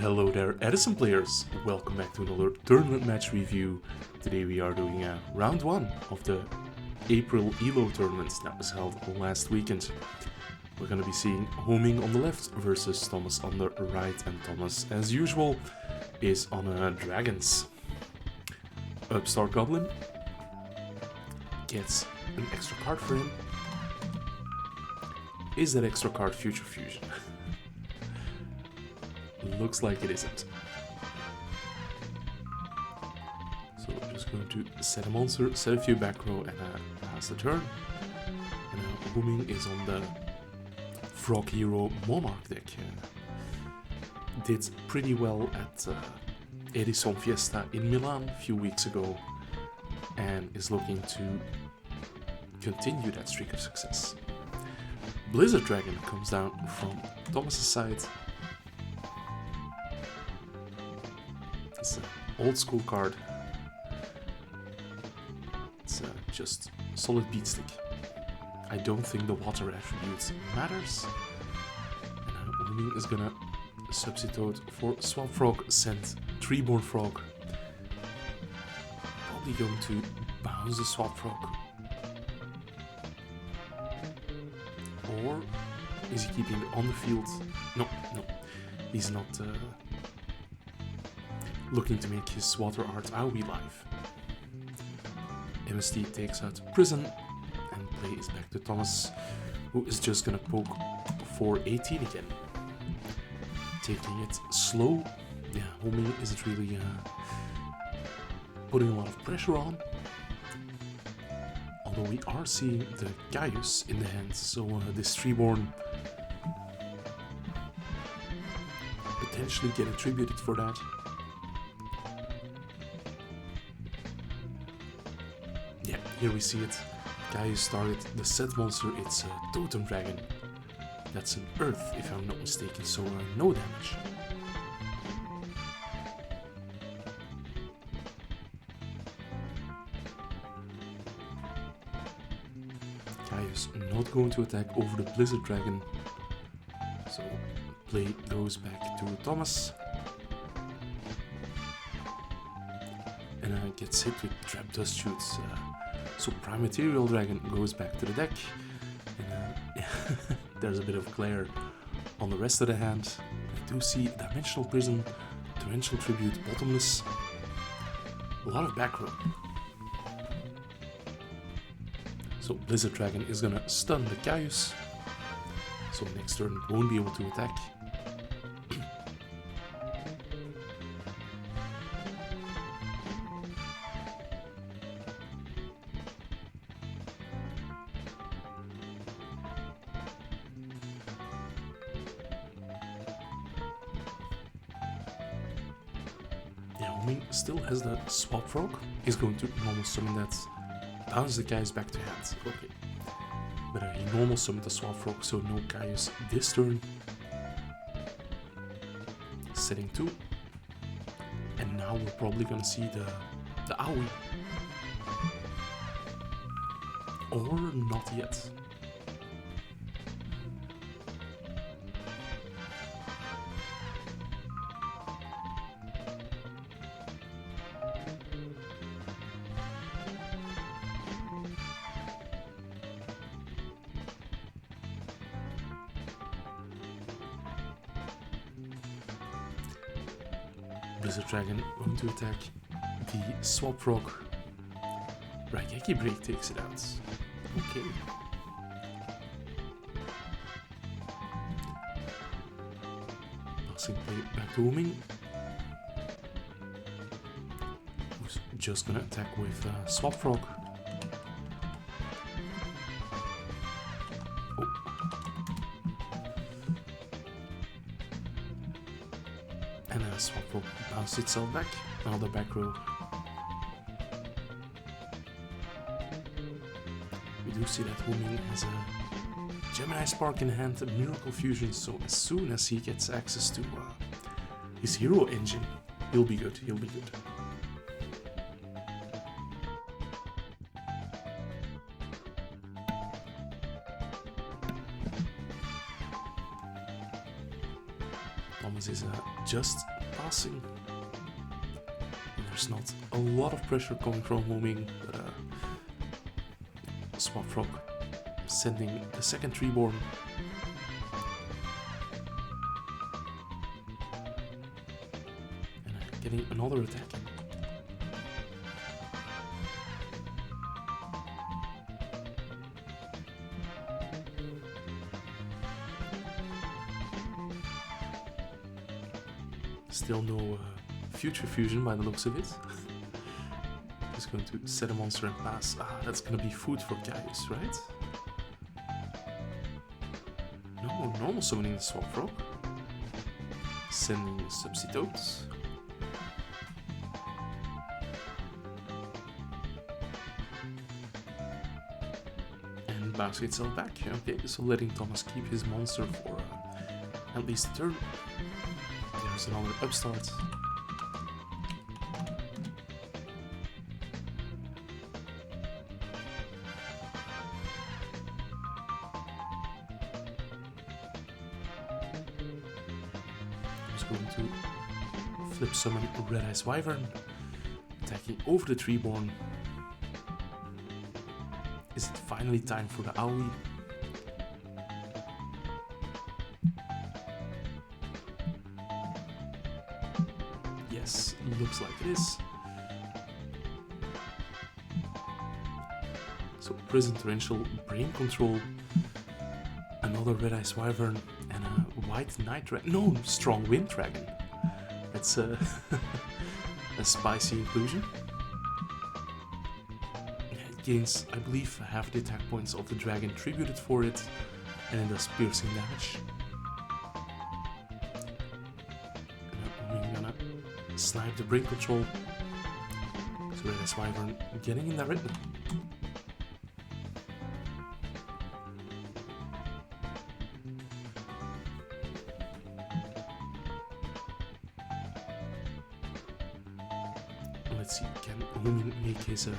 Hello there, Edison players! Welcome back to another tournament match review. Today we are doing round 1 of the April ELLO tournament that was held last weekend. We're going to be seeing Ho-Ming on the left versus Thomas on the right, and Thomas, as usual, is on dragons. Upstart Goblin gets an extra card for him. Is that extra card Future Fusion? Looks like it isn't. So we're just going to set a monster, set a few back row, and pass the turn. And Ho-Ming is on the Frog Hero Monarch deck. Did pretty well at Edison Fiesta in Milan a few weeks ago, and is looking to continue that streak of success. Blizzard Dragon comes down from Thomas's side. It's an old school card. It's just solid beat stick. I don't think the water attribute matters. And Ho-Ming is gonna substitute for Swamp Frog, send Treeborn Frog. Probably going to bounce the Swamp Frog. Or is he keeping it on the field? No, he's not looking to make his water art AoE live. MST takes out Prison, and play is back to Thomas, who is just gonna poke for 18 again. Taking it slow. Yeah, Ho-Ming isn't really putting a lot of pressure on. Although we are seeing the Gaius in the hand, so this Treeborn potentially get attributed for that. Yeah, here we see it. Gaius started the set monster, it's a Totem Dragon. That's an Earth, if I'm not mistaken, so no damage. Gaius not going to attack over the Blizzard Dragon, so play goes back to Thomas. And gets hit with Trap Dust Shoots. So Prime Material Dragon goes back to the deck. And there's a bit of glare on the rest of the hand. I do see Dimensional Prison, Torrential Tribute, Bottomless. A lot of back row. So Blizzard Dragon is gonna stun the Gaius. So next turn won't be able to attack. Yeah, Ho-Ming still has the Swap Frog. He's going to normal summon that. Bounce the Gaius back to hand. Okay. But he normal summoned the Swamp Frog, so no Gaius this turn. Setting 2. And now we're probably gonna see the AoE. Or not yet. Blizzard Dragon going to attack the Swap Frog. Raigeki Break takes it out. Okay. Passing play back to Ho-Ming, who's just gonna attack with Swap Frog. And Swap Frog bounced itself back. Another back row. We do see that Ho-Ming has a Gemini Spark in hand, a Miracle Fusion, so as soon as he gets access to his hero engine, he'll be good, he'll be good. Thomas is just passing. And there's not a lot of pressure coming from Ho-Ming, but Swap Frog sending the second Treeborn. And getting another attack. Still no future fusion by the looks of it. Just going to set a monster and pass. That's gonna be food for Caius, right? No, normal summoning the Swap Frog. Sending Substitutes. And bouncing itself back. Okay, so letting Thomas keep his monster for at least a turn. There's another upstart. Just going to flip summon Red Eyes Wyvern, attacking over the Treeborn. Is it finally time for the AoE? Yes, looks like it is. So Prison Torrential, Brain Control, another Red Eyes Wyvern, and a White Night Dragon. No, Strong Wind Dragon. That's a spicy inclusion. It gains, I believe, half the attack points of the dragon tributed for it, and it does piercing damage. Snipe the Brain Control. So Red Eyes Wyvern getting in the rhythm. Let's see, can Ho-Ming make his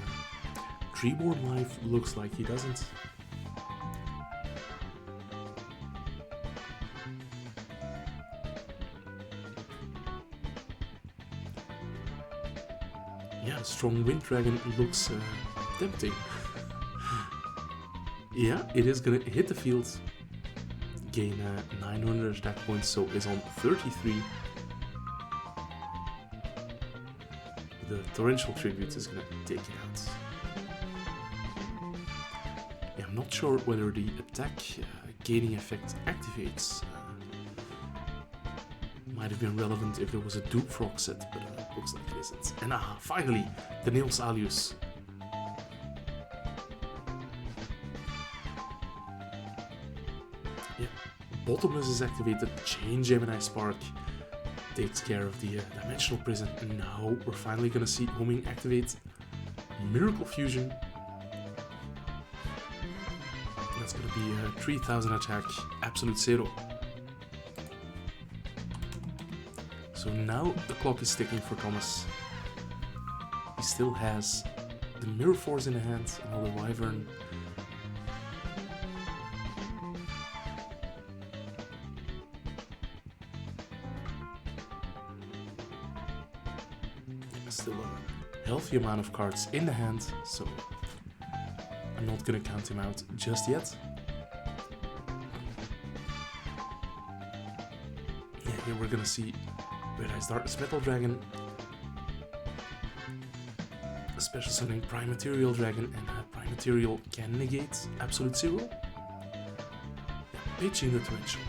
Treeborn live? Looks like he doesn't. Yeah, the Strong Wind Dragon looks tempting. Yeah, it is gonna hit the field, gain 900 attack points, so is on 33. The Torrential Tribute is gonna take it out. Yeah, I'm not sure whether the attack gaining effect activates. Might have been relevant if there was a Dupe Frog set, but looks like it isn't. And finally, the Nails Alius. Yeah, Bottomless is activated, Chain Gemini Spark takes care of the Dimensional Prison, and now we're finally gonna see Ho-Ming activate Miracle Fusion. That's gonna be 3000 attack, Absolute Zero. So now the clock is ticking for Thomas. He still has the Mirror Force in the hand, another Wyvern. Still a healthy amount of cards in the hand, so I'm not gonna count him out just yet. Yeah, here we're gonna see Red Eyes Darkness Metal Dragon, a special summoning Prime Material Dragon, and Prime Material can negate Absolute Zero. Yeah, pitching the Torrential.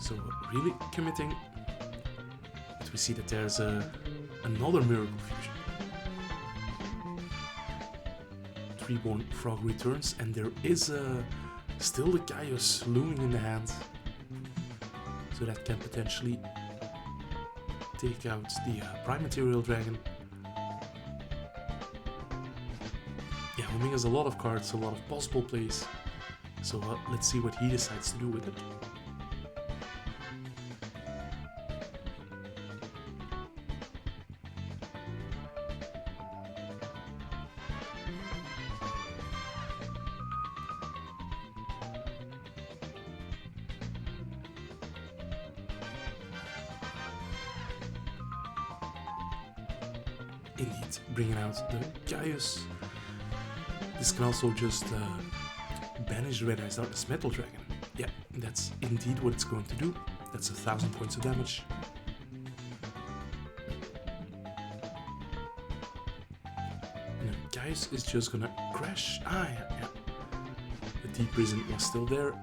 So really committing, but we see that there's another Miracle Fusion. Treeborn Frog returns, and there is still the Caius looming in the hand, so that can potentially take out the Prime Material Dragon. Yeah, Ho-Ming has a lot of cards, a lot of possible plays, so let's see what he decides to do with it. indeed bringing out the Gaius. This can also just banish Red Eyes Darkness Metal Dragon. Yeah, that's indeed what it's going to do. That's 1000 points of damage. And Gaius is just gonna crash. Ah, yeah. The Deep Prison was still there.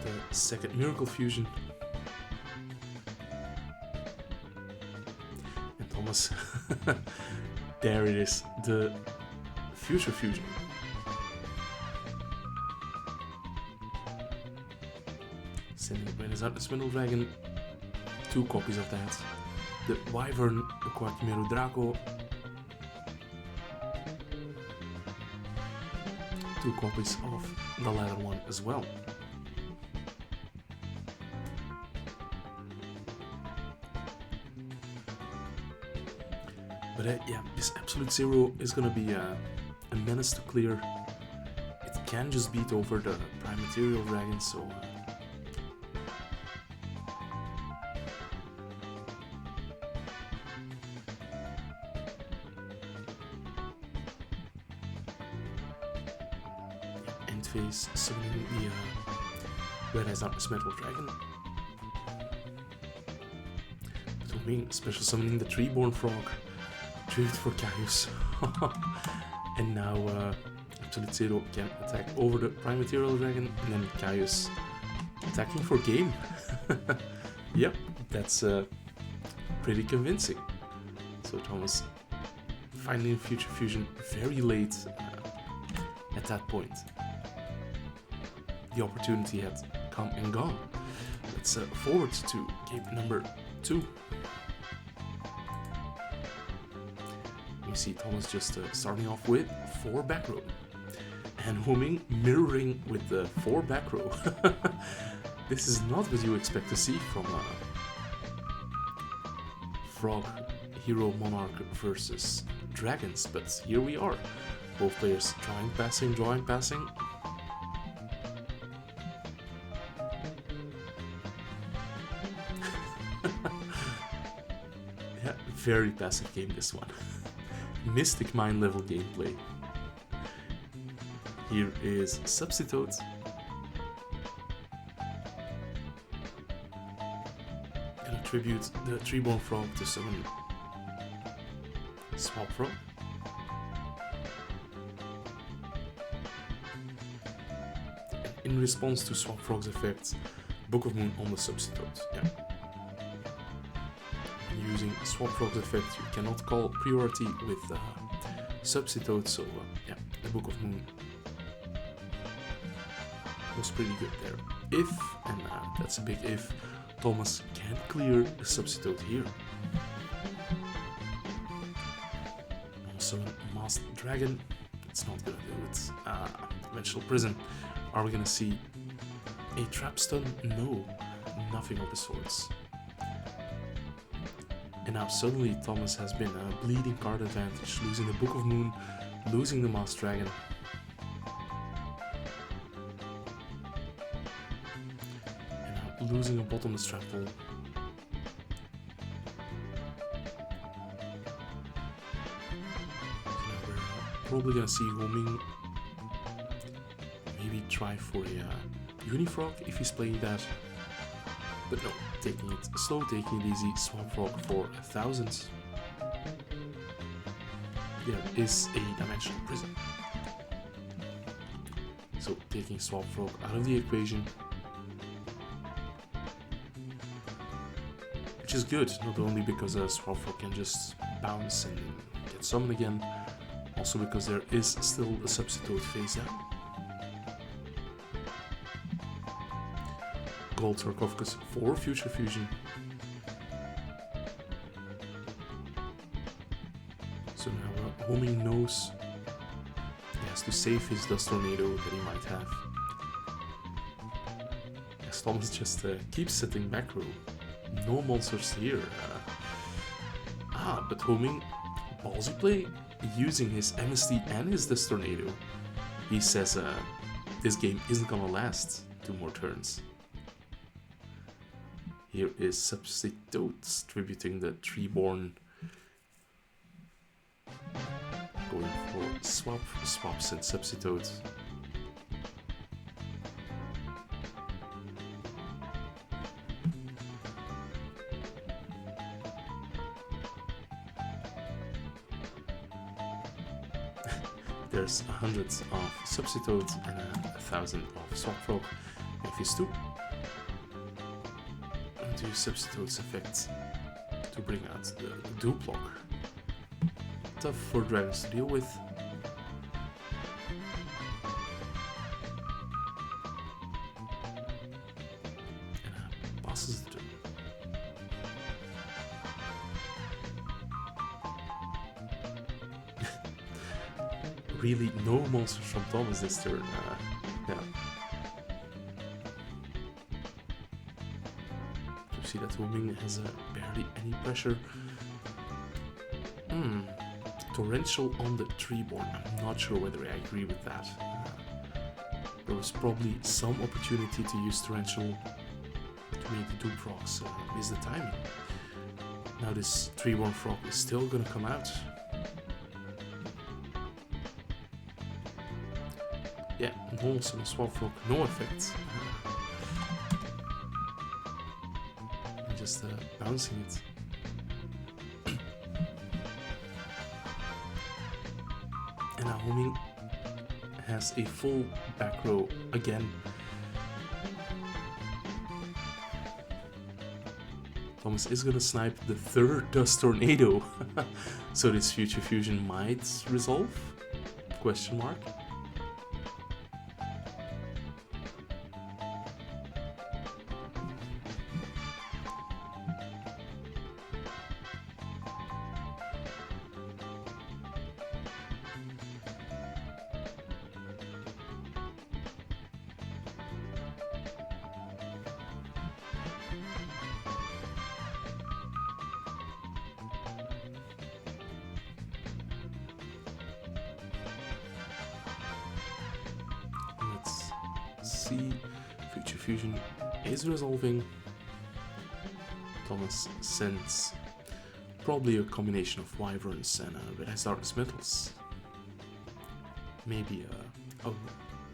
The second Miracle Fusion. And Thomas, there it is, the Future Fusion. Sending Red Eyes Darkness Metal Dragon, 2 copies of that. The Wyvern, the Quakimeru Draco, 2 copies of the latter one as well. But yeah, this Absolute Zero is gonna be a menace to clear. It can just beat over the Prime Material Dragon, so end phase summoning the Red Eyes Darkness Metal Dragon. But Ho-Ming special summoning the Treeborn Frog. Drift for Gaius. And now Absolute Zero can attack over the Prime Material Dragon, and then Gaius attacking for game. Yep, that's pretty convincing. So Thomas finally in Future Fusion very late at that point. The opportunity had come and gone. Let's forward to game number 2. We see Thomas just starting off with 4 back row, and Ho-Ming mirroring with the 4 back row. This is not what you expect to see from Frog, Hero, Monarch versus Dragons, but here we are. Both players drawing, passing. Yeah, very passive game this one. Mystic Mind level gameplay. Here is Substitute. Gonna tribute the Treeborn Frog to summon Swap Frog. In response to Swap Frog's effect, Book of Moon on the Substitute. Yeah. Using Swap Frog's effect, you cannot call priority with Substitute, so yeah, the Book of Moon was pretty good there. If, and that's a big if, Thomas can clear the Substitute here. Also, Masked Dragon, it's not gonna do it. Dimensional Prison, are we gonna see a Trap Stun? No, nothing of the sorts. And now suddenly Thomas has been a bleeding card advantage, losing the Book of Moon, losing the Masked Dragon. And now losing a bottomless trap hole. So now we're probably gonna see Ho-Ming maybe try for a Unifrog if he's playing that. But no, taking it slow, taking it easy. Swap Frog for 1000. There is a Dimensional Prison. So taking Swap Frog out of the equation. Which is good, not only because Swap Frog can just bounce and get summoned again, also because there is still a Substitute phase down. Gold Sarcophagus for Future Fusion. So now Ho-Ming knows he has to save his Dust Tornado that he might have. As Thomas just keeps sitting back row. No monsters here. But Ho-Ming, ballsy play, using his MST and his Dust Tornado. He says this game isn't gonna last 2 more turns. Here is Substitute distributing the Treeborn. Going for swap, swaps and Substitute. There's 100 of Substitute and 1,000 of Swap Frog in phase 2. And to use Substitute's effect to bring out the dupe block. Tough for dragons to deal with. And passes the turn. Really no monsters from Thomas this turn. Yeah. You see that Ho-Ming has barely any pressure. Torrential on the Treeborn. I'm not sure whether I agree with that. There was probably some opportunity to use Torrential to make the dupe frogs miss the timing. Now this Treeborn frog is still gonna come out. Yeah, normal summon Swap Frog, no effect. Just bouncing it. And now Ho-Ming has a full back row again. Thomas is gonna snipe the third Dust Tornado. So this Future Fusion might resolve? Question mark. See, Future Fusion is resolving. Thomas sends probably a combination of Wyverns and Red Eyes Darkness Metals. Maybe a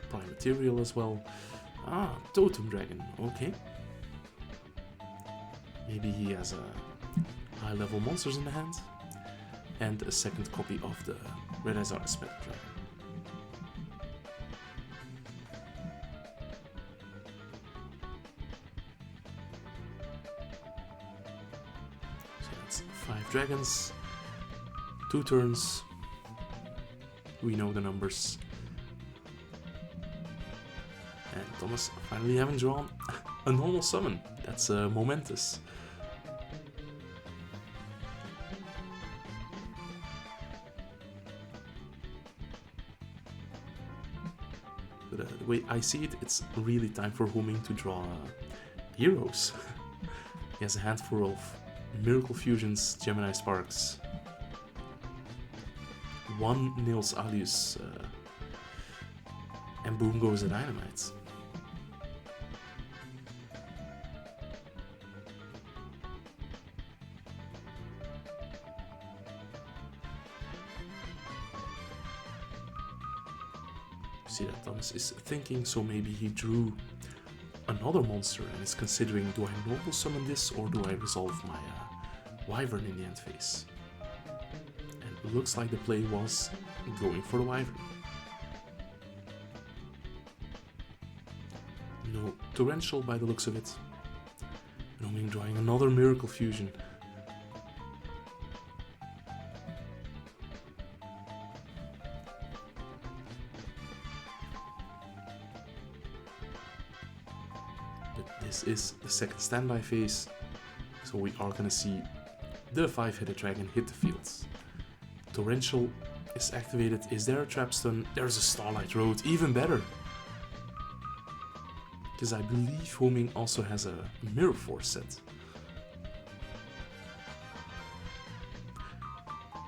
Prime Material as well. Ah, Totem Dragon, okay. Maybe he has high level monsters in the hand. And a second copy of the Red Eyes Darkness Metal Dragon. So 5 dragons, 2 turns, we know the numbers. And Thomas finally having drawn a normal summon, that's momentous. But the way I see it, it's really time for Ho-Ming to draw heroes. He has a handful of Miracle Fusions, Gemini Sparks, 1 Nils Alius, and boom goes the Dynamite. See that Thomas is thinking, so maybe he drew another monster and is considering, do I normal summon this or do I resolve my Wyvern in the end phase? And it looks like the play was going for the Wyvern. No Torrential by the looks of it. And Ho-Ming drawing another Miracle Fusion. This is the second standby phase, so we are gonna see the 5-headed dragon hit the field. Torrential is activated. Is there a trap stun? There's a Starlight Road, even better. Because I believe Ho-Ming also has a Mirror Force set.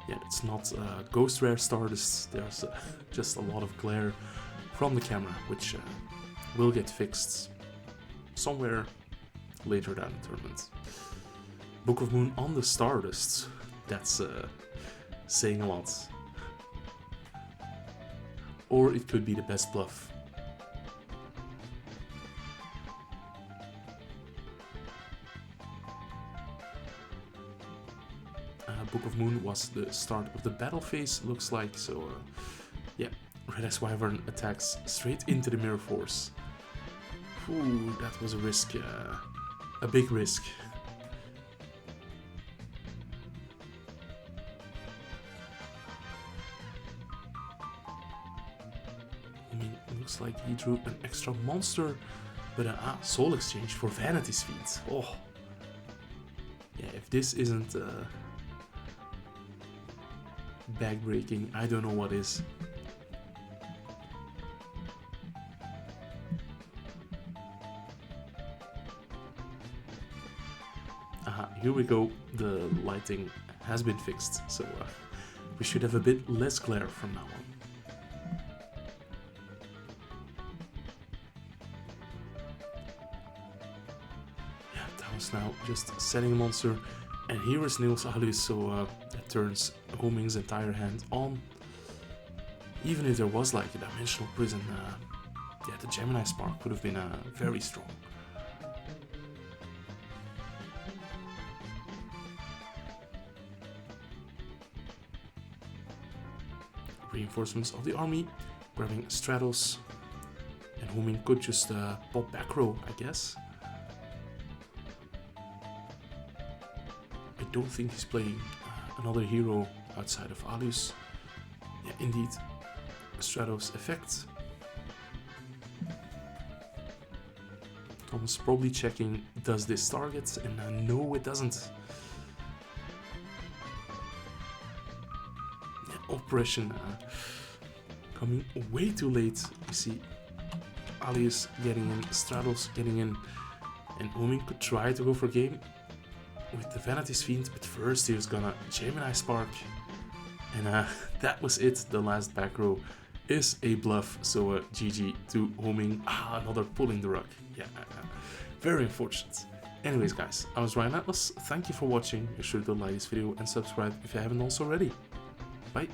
Yeah, it's not Ghost Rare Stardust. There's just a lot of glare from the camera, which will get fixed somewhere later down the tournament. Book of Moon on the Stardust. That's saying a lot. Or it could be the best bluff. Book of Moon was the start of the battle phase, looks like, so yeah. Red Ice Wyvern attacks straight into the Mirror Force. Ooh, that was a risk, a big risk. I mean, it looks like he drew an extra monster, but Soul Exchange for Vanity's Feet. Oh, yeah, if this isn't bag-breaking, I don't know what is. Here we go, the lighting has been fixed, so we should have a bit less glare from now on. Yeah, that was now just setting a monster, and here is Niels Alius, so that turns Ho-Ming's entire hand on. Even if there was like a dimensional prison, yeah, the Gemini Spark would have been very strong. Reinforcements of the army, grabbing Stratos, and Ho-Ming could just pop back row, I guess. I don't think he's playing another hero outside of Alius. Yeah, indeed, Stratos effect. Thomas probably checking, does this target? And no, it doesn't. Oppression coming way too late. You see Alius getting in, Stratos getting in, and Ho-Ming could try to go for game with the Vanity's Fiend, but first he was gonna Gemini Spark, and that was it. The last back row is a bluff, so GG to Ho-Ming. Another pulling the rug. Yeah, very unfortunate. Anyways guys, I was Ryan Atlas, thank you for watching. Be sure to like this video and subscribe if you haven't also already. Bye.